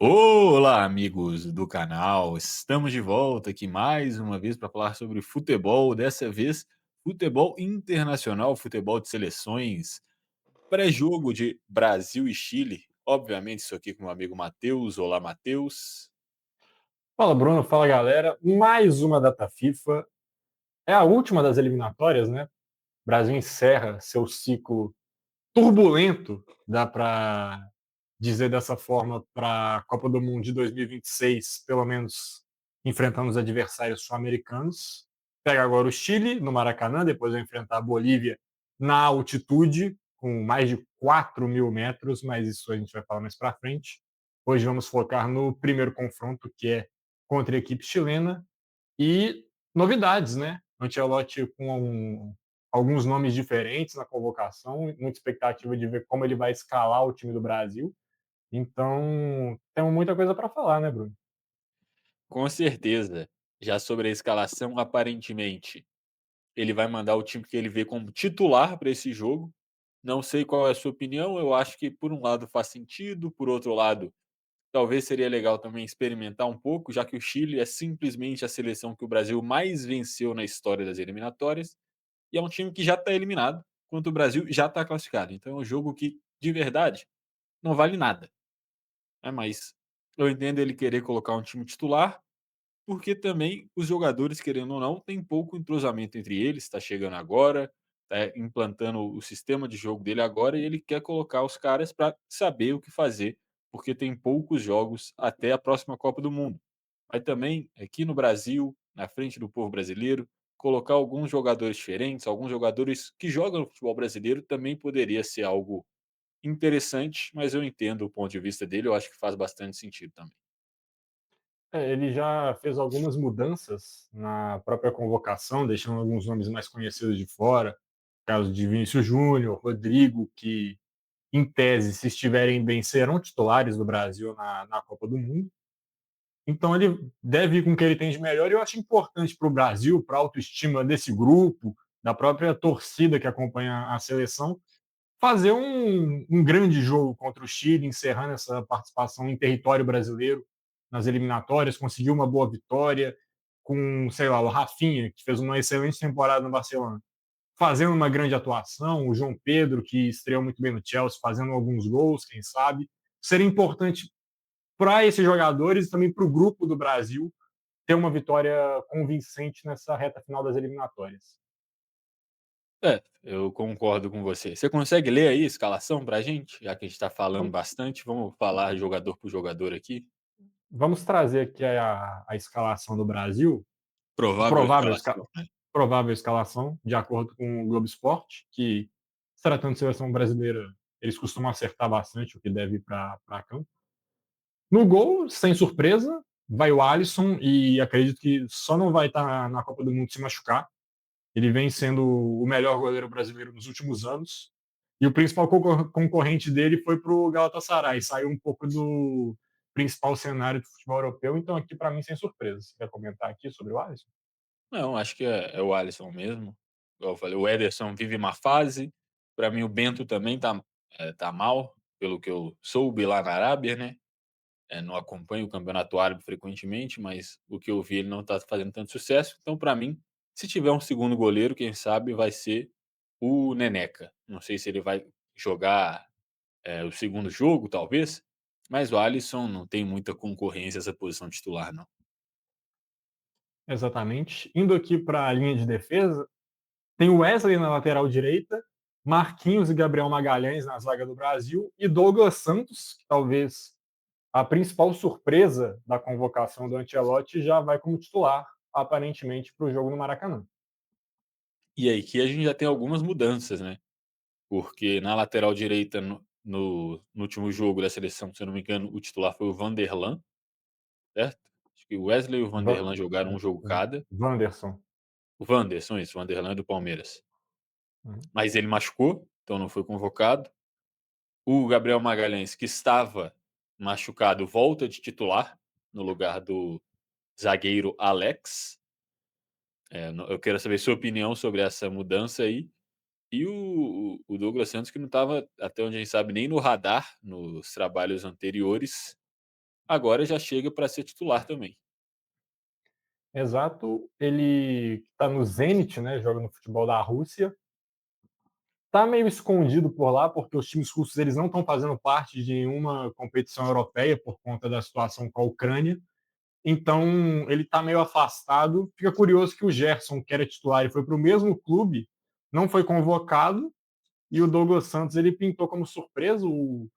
Olá, amigos do canal. Estamos de volta aqui mais uma vez para falar sobre futebol, dessa vez futebol internacional, futebol de seleções, pré-jogo de Brasil e Chile. Obviamente, isso aqui com o meu amigo Matheus. Olá, Matheus. Fala Bruno, fala galera. Mais uma data FIFA. É a última das eliminatórias, né? O Brasil encerra seu ciclo turbulento, dá para dizer dessa forma, para a Copa do Mundo de 2026, pelo menos enfrentando os adversários sul-americanos. Pega agora o Chile no Maracanã, depois vai enfrentar a Bolívia na altitude, com mais de 4.000 metros, mas isso a gente vai falar mais para frente. Hoje vamos focar no primeiro confronto, que é contra a equipe chilena, e novidades, né? Ancelotti com alguns nomes diferentes na convocação, muita expectativa de ver como ele vai escalar o time do Brasil. Então, temos muita coisa para falar, né, Bruno? Com certeza. Já sobre a escalação, aparentemente, ele vai mandar o time que ele vê como titular para esse jogo. Não sei qual é a sua opinião. Eu acho que, por um lado, faz sentido, por outro lado, talvez seria legal também experimentar um pouco, já que o Chile é simplesmente a seleção que o Brasil mais venceu na história das eliminatórias, e é um time que já está eliminado, enquanto o Brasil já está classificado. Então é um jogo que, de verdade, não vale nada. Né? Mas eu entendo ele querer colocar um time titular, porque também os jogadores, querendo ou não, tem pouco entrosamento entre eles, está chegando agora, está implantando o sistema de jogo dele agora e ele quer colocar os caras para saber o que fazer, porque tem poucos jogos até a próxima Copa do Mundo. Mas também, aqui no Brasil, na frente do povo brasileiro, colocar alguns jogadores diferentes, alguns jogadores que jogam no futebol brasileiro também poderia ser algo interessante, mas eu entendo o ponto de vista dele, eu acho que faz bastante sentido também. Ele já fez algumas mudanças na própria convocação, deixando alguns nomes mais conhecidos de fora. Caso de Vinícius Júnior, Rodrigo, que, em tese, se estiverem bem, serão titulares do Brasil na Copa do Mundo. Então ele deve ir com o que ele tem de melhor e eu acho importante para o Brasil, para a autoestima desse grupo, da própria torcida que acompanha a seleção, fazer um grande jogo contra o Chile, encerrando essa participação em território brasileiro nas eliminatórias, conseguiu uma boa vitória com, sei lá, o Rafinha, que fez uma excelente temporada no Barcelona, fazendo uma grande atuação, o João Pedro, que estreou muito bem no Chelsea, fazendo alguns gols, quem sabe. Seria importante para esses jogadores e também para o grupo do Brasil ter uma vitória convincente nessa reta final das eliminatórias. É, eu concordo com você. Você consegue ler aí a escalação pra gente? Já que a gente tá falando Então, bastante, vamos falar jogador por jogador aqui. vamos trazer aqui a escalação do Brasil, a Provável escalação, né? provável escalação, de acordo com o Globo Esporte, que, se tratando de seleção brasileira, eles costumam acertar bastante o que deve ir para campo. No gol, sem surpresa, vai o Alisson e acredito que só não vai estar na Copa do Mundo se machucar. Ele vem sendo o melhor goleiro brasileiro nos últimos anos. E o principal concorrente dele foi para o Galatasaray. Saiu um pouco do principal cenário do futebol europeu. Então, aqui, para mim, sem surpresa. Você quer comentar aqui sobre o Alisson? Não, acho que é o Alisson mesmo. Igual eu falei, o Ederson vive uma fase. Pra mim, o Bento também tá mal, pelo que eu soube lá na Arábia, né? Não acompanho o campeonato árabe frequentemente, mas o que eu vi, ele não tá fazendo tanto sucesso. Então, pra mim, se tiver um segundo goleiro, quem sabe vai ser o Neneca. Não sei se ele vai jogar o segundo jogo, talvez, mas o Alisson não tem muita concorrência essa posição titular, não. Exatamente. Indo aqui para a linha de defesa, tem o Wesley na lateral direita, Marquinhos e Gabriel Magalhães na zaga do Brasil e Douglas Santos, que talvez a principal surpresa da convocação do Ancelotti, já vai como titular, aparentemente, para o jogo no Maracanã. E aí que a gente já tem algumas mudanças, né? Porque na lateral direita, no último jogo da seleção, se eu não me engano, o titular foi o Vanderlan, certo? Acho que o Wesley e o Vanderlan jogaram um jogo cada. Wanderson. O Wanderson, isso, o Vanderlan é do Palmeiras. Uhum. Mas ele machucou, então não foi convocado. O Gabriel Magalhães, que estava machucado, volta de titular no lugar do zagueiro Alex. Eu quero saber sua opinião sobre essa mudança aí. E o Douglas Santos, que não estava, até onde a gente sabe, nem no radar nos trabalhos anteriores. agora já chega para ser titular também. Exato, ele está no Zenit, né, joga no futebol da Rússia. Tá meio escondido por lá, porque os times russos eles não estão fazendo parte de nenhuma competição europeia por conta da situação com a Ucrânia. Então, ele está meio afastado. Fica curioso que o Gerson, que era titular e foi para o mesmo clube, não foi convocado. E o Douglas Santos ele pintou como surpresa o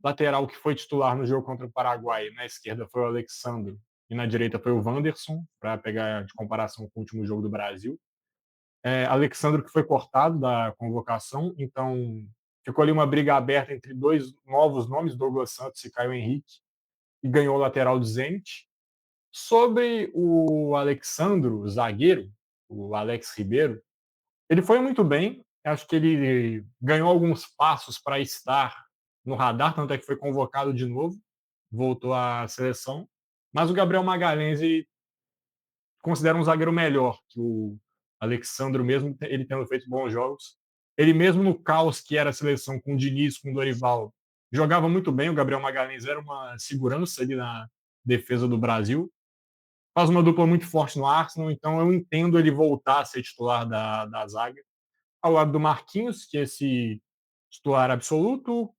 lateral que foi titular no jogo contra o Paraguai. Na esquerda foi o Alexandre e na direita foi o Wanderson, para pegar de comparação com o último jogo do Brasil. Alexandre que foi cortado da convocação, então ficou ali uma briga aberta entre dois novos nomes, Douglas Santos e Caio Henrique, e ganhou o lateral do Zenit. Sobre o Alexandro, o zagueiro, o Alex Ribeiro, ele foi muito bem, acho que ele ganhou alguns passos para estar no radar, tanto é que foi convocado de novo, voltou à seleção, mas o Gabriel Magalhães considero um zagueiro melhor que o Alexandro, mesmo ele tendo feito bons jogos. Ele mesmo no caos que era a seleção com o Diniz, com o Dorival, jogava muito bem. O Gabriel Magalhães era uma segurança ali na defesa do Brasil. Faz uma dupla muito forte no Arsenal, então eu entendo ele voltar a ser titular da zaga. Ao lado do Marquinhos, que é esse titular absoluto,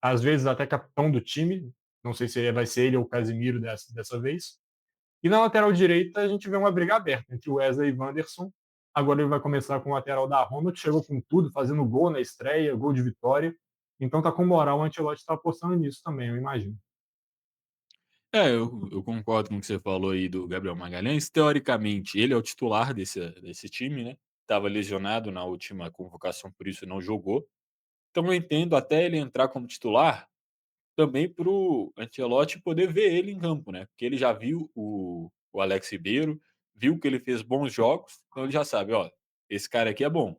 às vezes até capitão do time. Não sei se vai ser ele ou o Casimiro dessa vez. E na lateral direita a gente vê uma briga aberta entre o Wesley e Wanderson. Agora ele vai começar com o lateral da Roma, que chegou com tudo, fazendo gol na estreia, gol de vitória. Então tá com moral, o Ancelotti está apostando nisso também, eu imagino. É, eu concordo com o que você falou aí do Gabriel Magalhães. Teoricamente, ele é o titular desse time, né? Estava lesionado na última convocação, por isso não jogou. Então eu entendo até ele entrar como titular, também para o Ancelotti poder ver ele em campo, né, porque ele já viu o Alex Ribeiro, viu que ele fez bons jogos, então ele já sabe: "Ó, esse cara aqui é bom,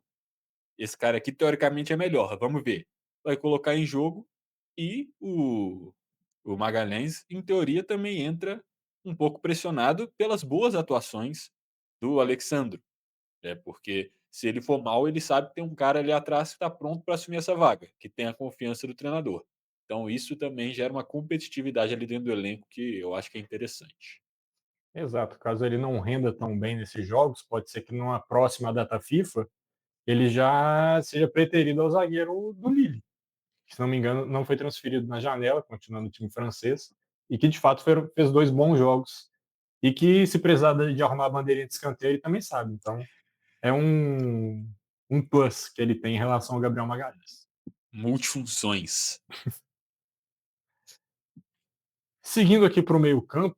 esse cara aqui teoricamente é melhor, vamos ver". Vai colocar em jogo e o Magalhães, em teoria, também entra um pouco pressionado pelas boas atuações do Alexandro, né, porque se ele for mal, ele sabe que tem um cara ali atrás que está pronto para assumir essa vaga, que tem a confiança do treinador. Então isso também gera uma competitividade ali dentro do elenco que eu acho que é interessante. Exato, caso ele não renda tão bem nesses jogos, pode ser que numa próxima data FIFA ele já seja preterido ao zagueiro do Lille, que se não me engano não foi transferido na janela, continuando no time francês, e que de fato fez dois bons jogos. E que se precisar de arrumar a bandeirinha de escanteio, ele também sabe. Então, é um plus que ele tem em relação ao Gabriel Magalhães. Multifunções. Seguindo aqui para o meio-campo,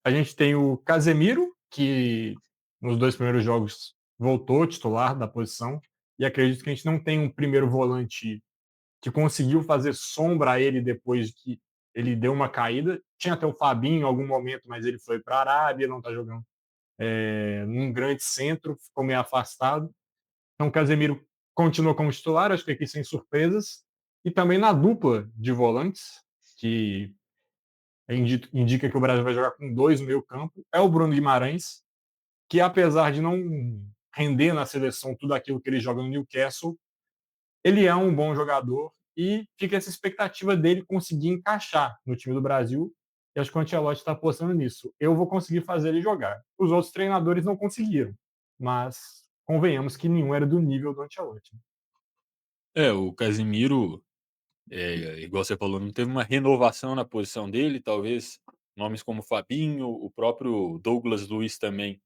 a gente tem o Casemiro, que nos dois primeiros jogos voltou titular da posição, e acredito que a gente não tem um primeiro volante que conseguiu fazer sombra a ele depois que ele deu uma caída. Tinha até o Fabinho em algum momento, mas ele foi para a Arábia, não está jogando num grande centro, ficou meio afastado. Então, o Casemiro continua como titular, acho que aqui sem surpresas. E também na dupla de volantes, que indica que o Brasil vai jogar com dois no meio campo, é o Bruno Guimarães, que apesar de não render na seleção tudo aquilo que ele joga no Newcastle, ele é um bom jogador e fica essa expectativa dele conseguir encaixar no time do Brasil. E acho que o Ancelotti está apostando nisso. Eu vou conseguir fazer ele jogar. Os outros treinadores não conseguiram, mas convenhamos que nenhum era do nível do Ancelotti. É, o Casemiro, igual você falou, não teve uma renovação na posição dele, talvez nomes como Fabinho, o próprio Douglas Luiz também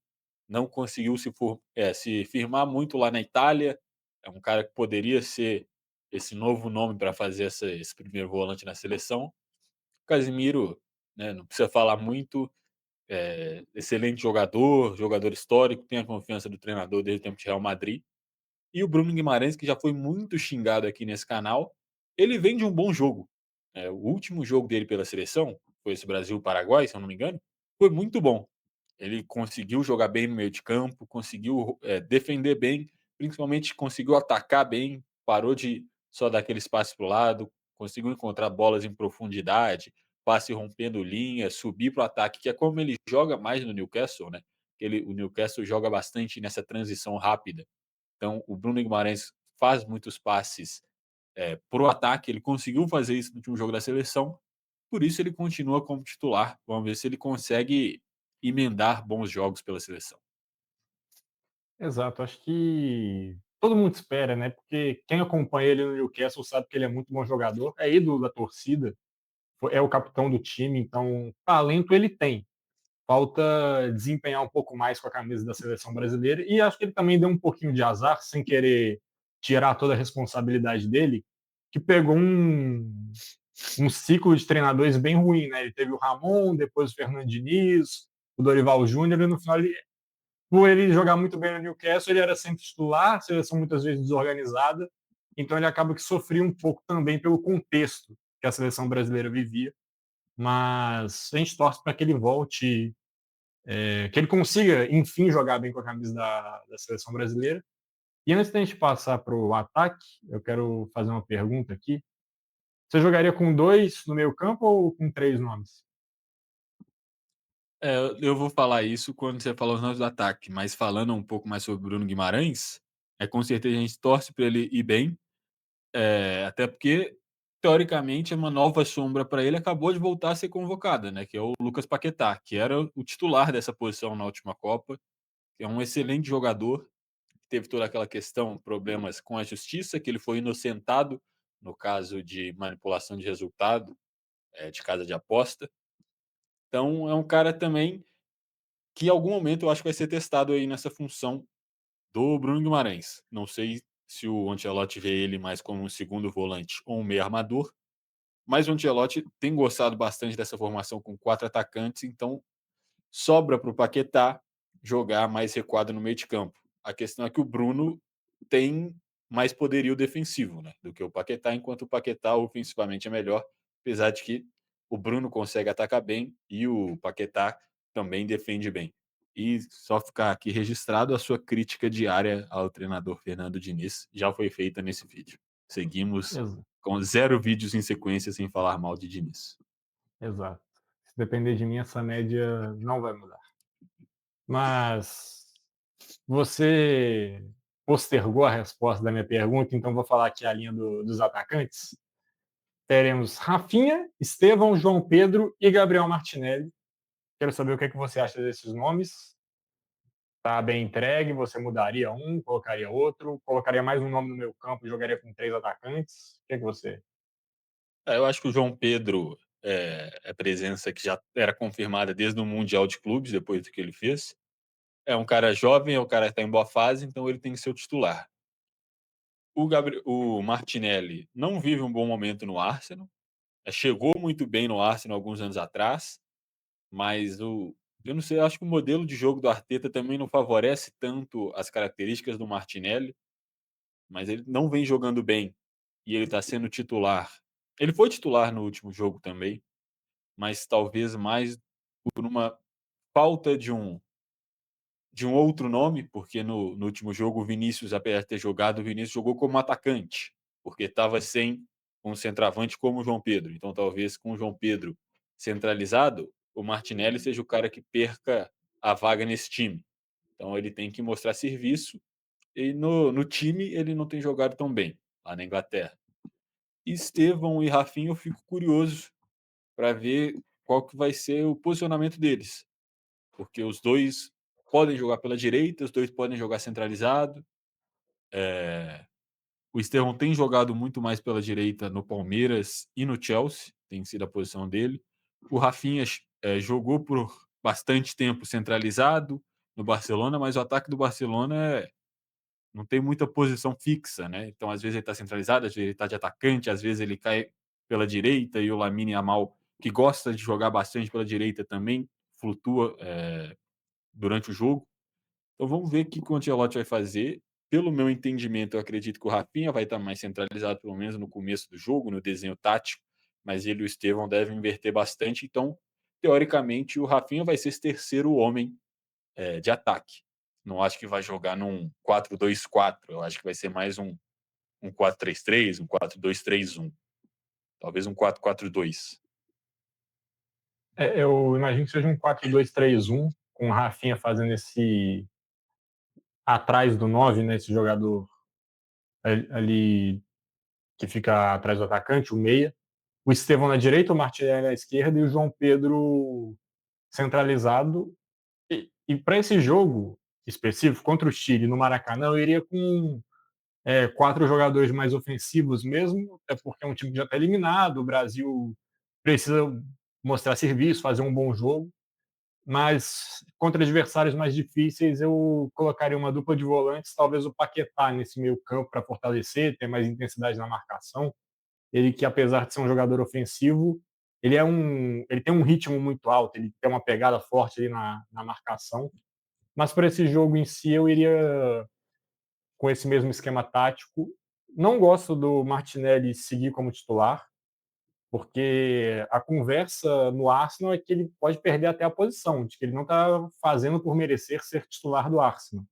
não conseguiu se firmar muito lá na Itália. É um cara que poderia ser esse novo nome para fazer esse primeiro volante na seleção. O Casemiro, né, não precisa falar muito, excelente jogador, jogador histórico, tem a confiança do treinador desde o tempo de Real Madrid. E o Bruno Guimarães, que já foi muito xingado aqui nesse canal, ele vem de um bom jogo. O último jogo dele pela seleção, foi esse Brasil-Paraguai, se eu não me engano, foi muito bom. Ele conseguiu jogar bem no meio de campo, conseguiu defender bem, principalmente conseguiu atacar bem, parou de só dar aquele espaço para o lado, conseguiu encontrar bolas em profundidade, passe rompendo linha, subir para o ataque, que é como ele joga mais no Newcastle, né? O Newcastle joga bastante nessa transição rápida. Então, o Bruno Guimarães faz muitos passes para o ataque, ele conseguiu fazer isso no último jogo da seleção, por isso ele continua como titular. Vamos ver se ele consegue emendar bons jogos pela seleção. Exato, acho que todo mundo espera, né? Porque quem acompanha ele no Newcastle sabe que ele é muito bom jogador, é ídolo da torcida, é o capitão do time, então talento ele tem. Falta desempenhar um pouco mais com a camisa da seleção brasileira e acho que ele também deu um pouquinho de azar, sem querer tirar toda a responsabilidade dele, que pegou um ciclo de treinadores bem ruim, né? Ele teve o Ramon, depois o Fernando Diniz, o Dorival Júnior, e no final por ele jogar muito bem no Newcastle, ele era sempre titular, seleção muitas vezes desorganizada, então ele acaba que sofria um pouco também pelo contexto que a seleção brasileira vivia, mas a gente torce para que ele volte, que ele consiga, enfim, jogar bem com a camisa da seleção brasileira. E antes da gente passar para o ataque, eu quero fazer uma pergunta aqui. Você jogaria com dois no meio campo ou com três nomes? É, eu vou falar isso quando você falar os nomes do ataque, mas falando um pouco mais sobre o Bruno Guimarães, com certeza a gente torce para ele ir bem, até porque, teoricamente, uma nova sombra para ele acabou de voltar a ser convocada, né, que é o Lucas Paquetá, que era o titular dessa posição na última Copa, que é um excelente jogador, teve toda aquela questão, problemas com a justiça, que ele foi inocentado no caso de manipulação de resultado, de casa de aposta. Então é um cara também que em algum momento eu acho que vai ser testado aí nessa função do Bruno Guimarães. Não sei se o Ancelotti vê ele mais como um segundo volante ou um meio armador, mas o Ancelotti tem gostado bastante dessa formação com 4 atacantes, então sobra para o Paquetá jogar mais recuado no meio de campo. A questão é que o Bruno tem mais poderio defensivo, né, do que o Paquetá, enquanto o Paquetá ofensivamente é melhor, apesar de que o Bruno consegue atacar bem e o Paquetá também defende bem. E só ficar aqui registrado a sua crítica diária ao treinador Fernando Diniz já foi feita nesse vídeo. Seguimos Ex- com 0 vídeos em sequência sem falar mal de Diniz. Exato. Se depender de mim, essa média não vai mudar. Mas você postergou a resposta da minha pergunta, então vou falar aqui a linha dos atacantes. Teremos Rafinha, Estevão, João Pedro e Gabriel Martinelli. Quero saber o que, é que você acha desses nomes. Tá bem entregue? Você mudaria um, colocaria outro, colocaria mais um nome no meu campo e jogaria com três atacantes? O que, é que você? Eu acho que o João Pedro é presença que já era confirmada desde o Mundial de Clubes, depois do que ele fez. É um cara jovem, é um cara que está em boa fase, então ele tem que ser o titular. O Martinelli não vive um bom momento no Arsenal. Chegou muito bem no Arsenal alguns anos atrás, mas eu não sei, eu acho que o modelo de jogo do Arteta também não favorece tanto as características do Martinelli, mas ele não vem jogando bem e ele está sendo titular. Ele foi titular no último jogo também, mas talvez mais por uma falta de um outro nome, porque no último jogo o Vinícius, apesar de ter jogado, o Vinícius jogou como atacante, porque estava sem um centroavante como o João Pedro. Então, talvez com o João Pedro centralizado, o Martinelli seja o cara que perca a vaga nesse time. Então, ele tem que mostrar serviço e no time ele não tem jogado tão bem, lá na Inglaterra. Estevão e Rafinha, eu fico curioso para ver qual que vai ser o posicionamento deles, porque os dois podem jogar pela direita, os dois podem jogar centralizado. O Estevão tem jogado muito mais pela direita no Palmeiras e no Chelsea, tem sido a posição dele. O Rafinha jogou por bastante tempo centralizado no Barcelona, mas o ataque do Barcelona não tem muita posição fixa, né? Então, às vezes ele está centralizado, às vezes ele está de atacante, às vezes ele cai pela direita e o Lamine Yamal, que gosta de jogar bastante pela direita também, flutua durante o jogo. Então vamos ver o que o Ancelotti vai fazer. Pelo meu entendimento, eu acredito que o Rafinha vai estar mais centralizado, pelo menos no começo do jogo, no desenho tático, mas ele e o Estevão devem inverter bastante. Então, teoricamente, o Rafinha vai ser esse terceiro homem de ataque. Não acho que vai jogar num 4-2-4. Eu acho que vai ser mais um 4-3-3, um 4-2-3-1. Talvez um 4-4-2. Eu imagino que seja um 4-2-3-1, com o Rafinha fazendo esse atrás do 9, né? Esse jogador ali que fica atrás do atacante, o meia. o Estevão na direita, o Martinelli na esquerda e o João Pedro centralizado. E para esse jogo específico contra o Chile no Maracanã, eu iria com quatro jogadores mais ofensivos mesmo, até porque é um time que já está eliminado, o Brasil precisa mostrar serviço, fazer um bom jogo, mas contra adversários mais difíceis eu colocaria uma dupla de volantes, talvez o Paquetá nesse meio campo para fortalecer, ter mais intensidade na marcação. Ele que apesar de ser um jogador ofensivo, ele tem um ritmo muito alto, ele tem uma pegada forte ali na marcação, mas para esse jogo em si eu iria com esse mesmo esquema tático. Não gosto do Martinelli seguir como titular, porque a conversa no Arsenal é que ele pode perder até a posição, de que ele não está fazendo por merecer ser titular do Arsenal.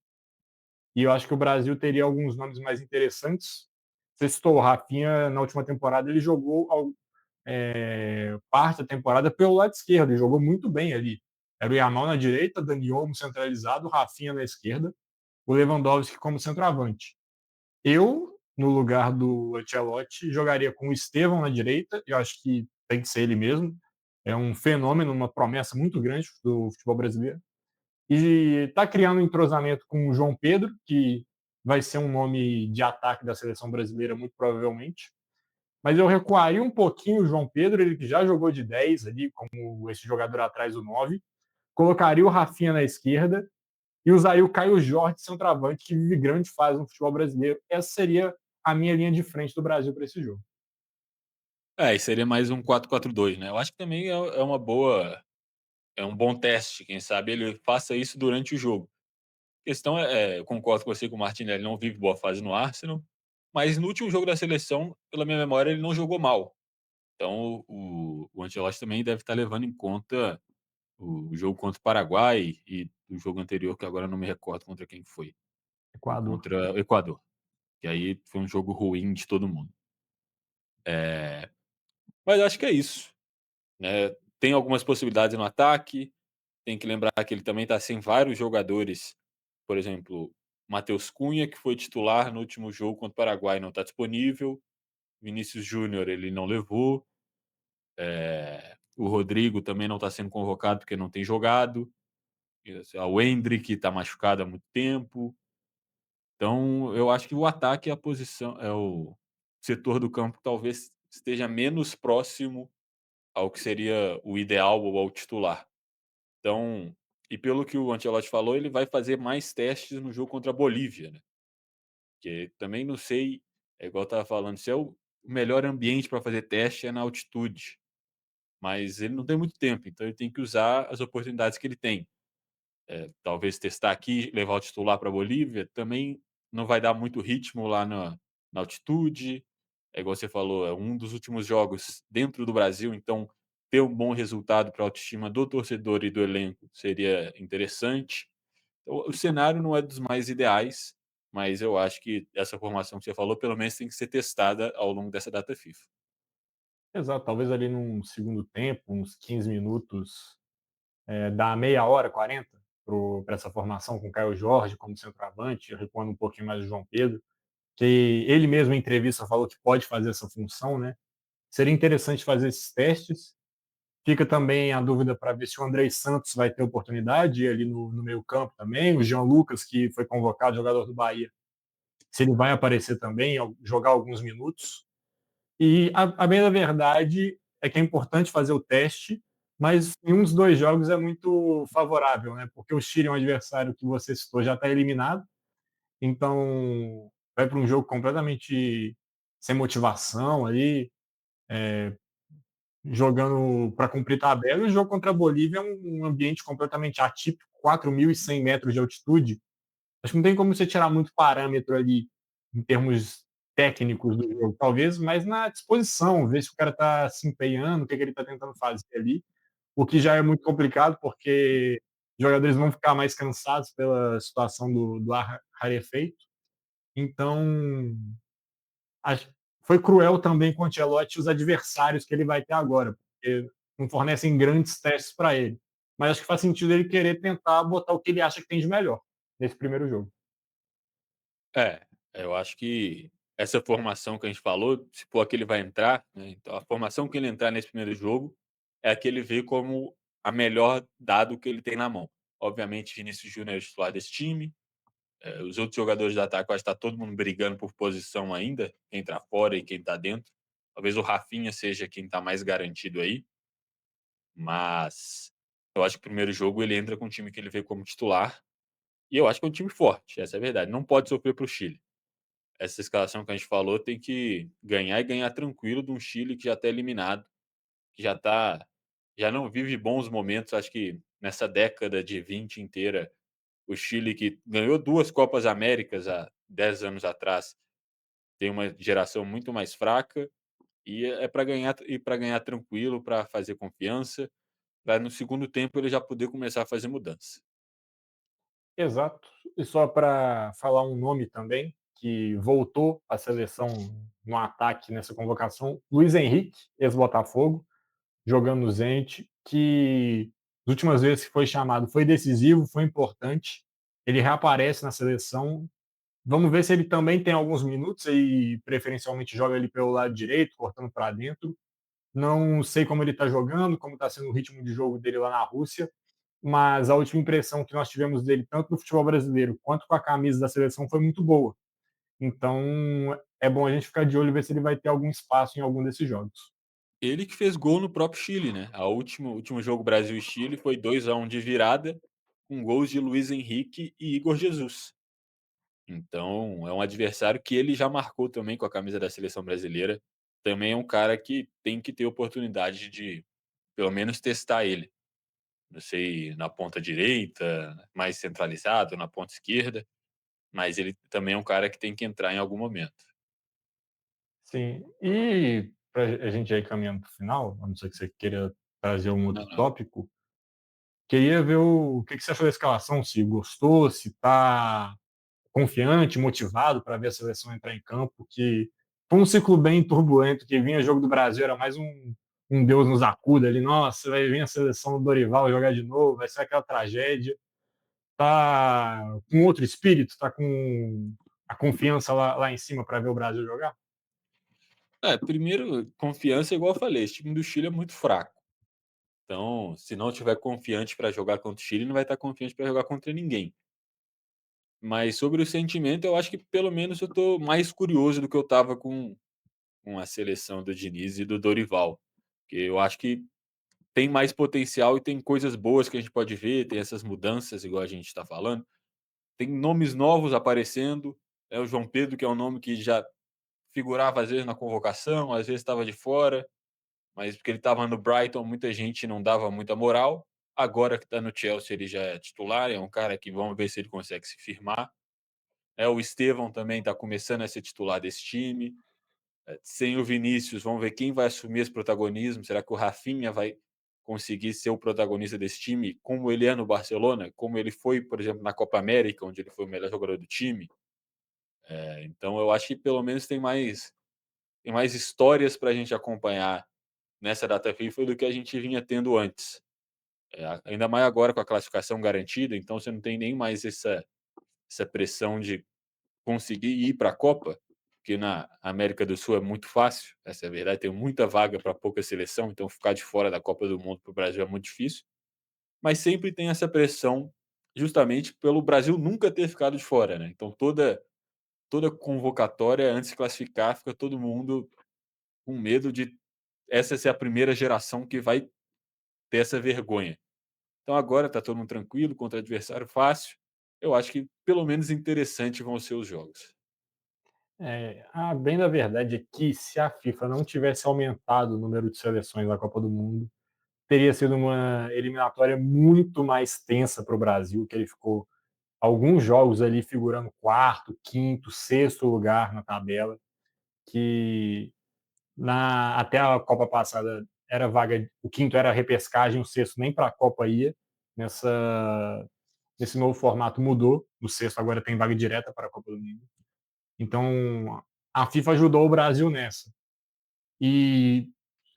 E eu acho que o Brasil teria alguns nomes mais interessantes. Você citou o Rafinha, na última temporada ele jogou parte da temporada pelo lado esquerdo e jogou muito bem ali. Era o Yamal na direita, Dani Olmo centralizado, o Rafinha na esquerda, o Lewandowski como centroavante. Eu, no lugar do Ancelotti, jogaria com o Estevão na direita, eu acho que tem que ser ele mesmo. É um fenômeno, uma promessa muito grande do futebol brasileiro. E está criando um entrosamento com o João Pedro, que vai ser um nome de ataque da seleção brasileira, muito provavelmente. Mas eu recuaria um pouquinho o João Pedro, ele que já jogou de 10 ali, como esse jogador atrás do 9. Colocaria o Rafinha na esquerda e usaria o Caio Jorge, centroavante, que vive grande fase no futebol brasileiro. Essa seria a minha linha de frente do Brasil para esse jogo. É, e seria mais um 4-4-2, né. Eu acho que também é uma boa é um bom teste, quem sabe ele faça isso durante o jogo. A questão eu concordo com você que o Martinelli não vive boa fase no Arsenal, mas no último jogo da seleção, pela minha memória, ele não jogou mal. Então o Ancelotti também deve estar levando em conta o jogo contra o Paraguai e o jogo anterior, que agora eu não me recordo contra quem foi. Foi Equador. contra o Equador, que aí foi um jogo ruim de todo mundo. Eh, mas acho que é isso, né. Tem algumas possibilidades no ataque, tem que lembrar que ele também está sem vários jogadores, por exemplo, Matheus Cunha, que foi titular no último jogo contra o Paraguai, não está disponível, Vinícius Júnior ele não levou, o Rodrigo também não está sendo convocado porque não tem jogado, o Endrick está machucado há muito tempo. Então, eu acho que o ataque é a posição é o setor do campo que talvez esteja menos próximo ao que seria o ideal ou ao titular. Então, e pelo que o Ancelotti falou, ele vai fazer mais testes no jogo contra a Bolívia, né, que também não sei, é igual eu estava falando, se é o melhor ambiente para fazer teste é na altitude, mas ele não tem muito tempo, então ele tem que usar as oportunidades que ele tem. Talvez testar aqui, levar o titular para a Bolívia, também não vai dar muito ritmo lá na altitude. É igual você falou, é um dos últimos jogos dentro do Brasil, então ter um bom resultado para a autoestima do torcedor e do elenco seria interessante. Então, o cenário não é dos mais ideais, mas eu acho que essa formação que você falou, pelo menos tem que ser testada ao longo dessa data FIFA. Exato, talvez ali num segundo tempo, uns 15 minutos, dá meia hora, 40, para essa formação com o Caio Jorge como centroavante, recuando um pouquinho mais o João Pedro, que ele mesmo em entrevista falou que pode fazer essa função, né? Seria interessante fazer esses testes. Fica também a dúvida para ver se o Andrei Santos vai ter oportunidade ali no meio campo também, o Jean Lucas, que foi convocado, jogador do Bahia, se ele vai aparecer também, jogar alguns minutos. E a bem da verdade é que é importante fazer o teste, mas em uns dois jogos é muito favorável, né? Porque o Chile é um adversário que você citou, já está eliminado, então vai para um jogo completamente sem motivação ali, jogando para cumprir tabela. E o jogo contra a Bolívia é um ambiente completamente atípico, 4.100 metros de altitude. Acho que não tem como você tirar muito parâmetro ali em termos técnicos do jogo, talvez, mas na disposição, ver se o cara está se empenhando, o que, é que ele está tentando fazer ali, o que já é muito complicado, porque os jogadores vão ficar mais cansados pela situação do ar rarefeito. Então, acho, foi cruel também com o Ancelotti os adversários que ele vai ter agora, porque não fornecem grandes testes para ele. Mas acho que faz sentido ele querer tentar botar o que ele acha que tem de melhor nesse primeiro jogo. É, eu acho que essa formação que a gente falou, se for a que ele vai entrar, né, então a formação que ele entrar nesse primeiro jogo é a que ele vê como a melhor dado que ele tem na mão. Obviamente, Vinícius Júnior é o titular desse time, os outros jogadores do ataque, eu acho que tá todo mundo brigando por posição ainda, quem tá fora e quem tá dentro. Talvez o Rafinha seja quem tá mais garantido aí, mas eu acho que o primeiro jogo ele entra com o time que ele vê como titular, e eu acho que é um time forte, essa é a verdade, não pode sofrer para o Chile. Essa escalação que a gente falou tem que ganhar e ganhar tranquilo de um Chile que já está eliminado, que já não vive bons momentos. Acho que nessa década de 20 inteira, o Chile que ganhou 2 Copas Américas há 10 anos atrás, tem uma geração muito mais fraca e é para ganhar tranquilo, para fazer confiança, para no segundo tempo ele já poder começar a fazer mudança. Exato. E só para falar um nome também, que voltou à seleção no ataque nessa convocação, Luiz Henrique, ex-Botafogo, jogando no Zenit, que as últimas vezes que foi chamado foi decisivo, foi importante. Ele reaparece na seleção. Vamos ver se ele também tem alguns minutos e preferencialmente joga ali pelo lado direito, cortando para dentro. Não sei como ele está jogando, como está sendo o ritmo de jogo dele lá na Rússia, mas a última impressão que nós tivemos dele, tanto no futebol brasileiro quanto com a camisa da seleção, foi muito boa. Então é bom a gente ficar de olho e ver se ele vai ter algum espaço em algum desses jogos. Ele que fez gol no próprio Chile, né? O último jogo Brasil e Chile foi 2-1 de virada, com gols de Luiz Henrique e Igor Jesus. Então, é um adversário que ele já marcou também com a camisa da seleção brasileira. Também é um cara que tem que ter oportunidade de, pelo menos, testar ele. Não sei, na ponta direita, mais centralizado, na ponta esquerda, mas ele também é um cara que tem que entrar em algum momento. Sim, e para a gente ir caminhando para o final, a não ser que você queira trazer um Não, outro não. tópico, queria ver o que você achou da escalação, se gostou, se está confiante, motivado para ver a seleção entrar em campo, que foi um ciclo bem turbulento, que vinha jogo do Brasil, era mais um Deus nos acuda ali, nossa, vai vir a seleção do Dorival jogar de novo, vai ser aquela tragédia. Tá com outro espírito, tá com a confiança lá em cima para ver o Brasil jogar? Primeiro, confiança, igual eu falei, esse time do Chile é muito fraco. Então, se não tiver confiante para jogar contra o Chile, não vai estar confiante para jogar contra ninguém. Mas sobre o sentimento, eu acho que pelo menos eu tô mais curioso do que eu estava com a seleção do Diniz e do Dorival. Porque eu acho que tem mais potencial e tem coisas boas que a gente pode ver, tem essas mudanças, igual a gente está falando. Tem nomes novos aparecendo. É o João Pedro, que é um nome que já figurava às vezes na convocação, às vezes estava de fora, mas porque ele estava no Brighton, muita gente não dava muita moral. Agora que está no Chelsea, ele já é titular, é um cara que vamos ver se ele consegue se firmar. O Estevão também está começando a ser titular desse time. Sem o Vinícius, vamos ver quem vai assumir esse protagonismo. Será que o Rafinha vai conseguir ser o protagonista desse time, como ele é no Barcelona, como ele foi, por exemplo, na Copa América, onde ele foi o melhor jogador do time? Então eu acho que pelo menos tem mais histórias para a gente acompanhar nessa data FIFA do que a gente vinha tendo antes. Ainda mais agora com a classificação garantida, então você não tem nem mais essa pressão de conseguir ir para a Copa, porque na América do Sul é muito fácil, essa é a verdade, tem muita vaga para pouca seleção, então ficar de fora da Copa do Mundo para o Brasil é muito difícil, mas sempre tem essa pressão justamente pelo Brasil nunca ter ficado de fora, né? Então toda convocatória antes de classificar fica todo mundo com medo de essa ser a primeira geração que vai ter essa vergonha. Então agora está todo mundo tranquilo contra adversário fácil. Eu acho que pelo menos interessante vão ser os jogos. A bem da verdade é que se a FIFA não tivesse aumentado o número de seleções na Copa do Mundo, teria sido uma eliminatória muito mais tensa para o Brasil, que ele ficou alguns jogos ali figurando quarto, quinto, sexto lugar na tabela, que até a Copa passada era vaga, o quinto era a repescagem, o sexto nem para a Copa ia. Nesse novo formato mudou, o sexto agora tem vaga direta para a Copa do Mundo. Então a FIFA ajudou o Brasil nessa. E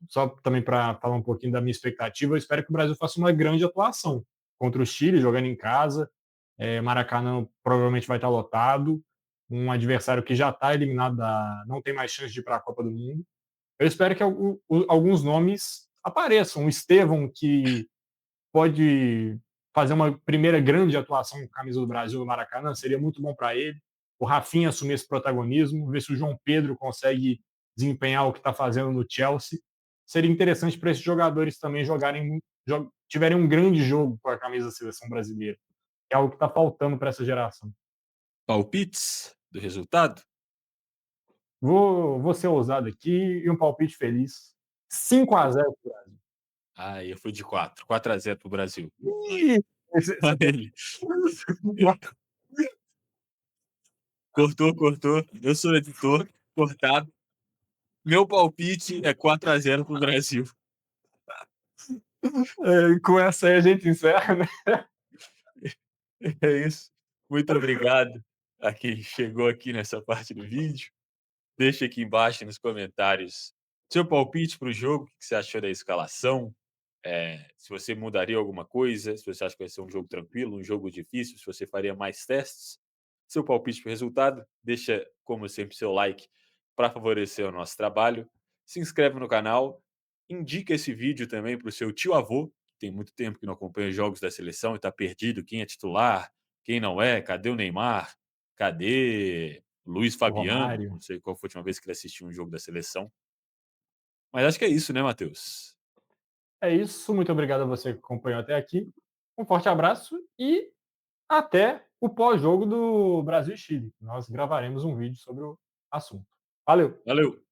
só também para falar um pouquinho da minha expectativa, eu espero que o Brasil faça uma grande atuação contra o Chile, jogando em casa. Maracanã provavelmente vai estar lotado. um adversário que já está eliminado não tem mais chance de ir para a Copa do Mundo. Eu espero que alguns nomes apareçam. O Estevão, que pode fazer uma primeira grande atuação com a camisa do Brasil no Maracanã, seria muito bom para ele. O Rafinha assumir esse protagonismo, ver se o João Pedro consegue desempenhar o que está fazendo no Chelsea. Seria interessante para esses jogadores também tiverem um grande jogo com a camisa da seleção brasileira, que é algo que está faltando para essa geração. Palpites do resultado? Vou ser ousado aqui e um palpite feliz. 5-0 pro Brasil. Ah, eu fui de 4-0 para o Brasil. Ih, Olha ele. Cortou, cortou. Eu sou editor, cortado. Meu palpite é 4-0 para o Brasil. com essa aí a gente encerra, né? É isso. Muito obrigado a quem chegou aqui nessa parte do vídeo. Deixa aqui embaixo nos comentários seu palpite para o jogo, o que você achou da escalação, se você mudaria alguma coisa, se você acha que vai ser um jogo tranquilo, um jogo difícil, se você faria mais testes. Seu palpite para o resultado, deixa, como sempre, seu like para favorecer o nosso trabalho. Se inscreve no canal, indica esse vídeo também para o seu tio-avô, que tem muito tempo que não acompanha os jogos da seleção e está perdido quem é titular, quem não é, cadê o Neymar, cadê Luiz O Fabiano, Romário. não sei qual foi a última vez que ele assistiu um jogo da seleção. Mas acho que é isso, né, Matheus? É isso. Muito obrigado a você que acompanhou até aqui. Um forte abraço e até o pós-jogo do Brasil e Chile. Nós gravaremos um vídeo sobre o assunto. Valeu! Valeu!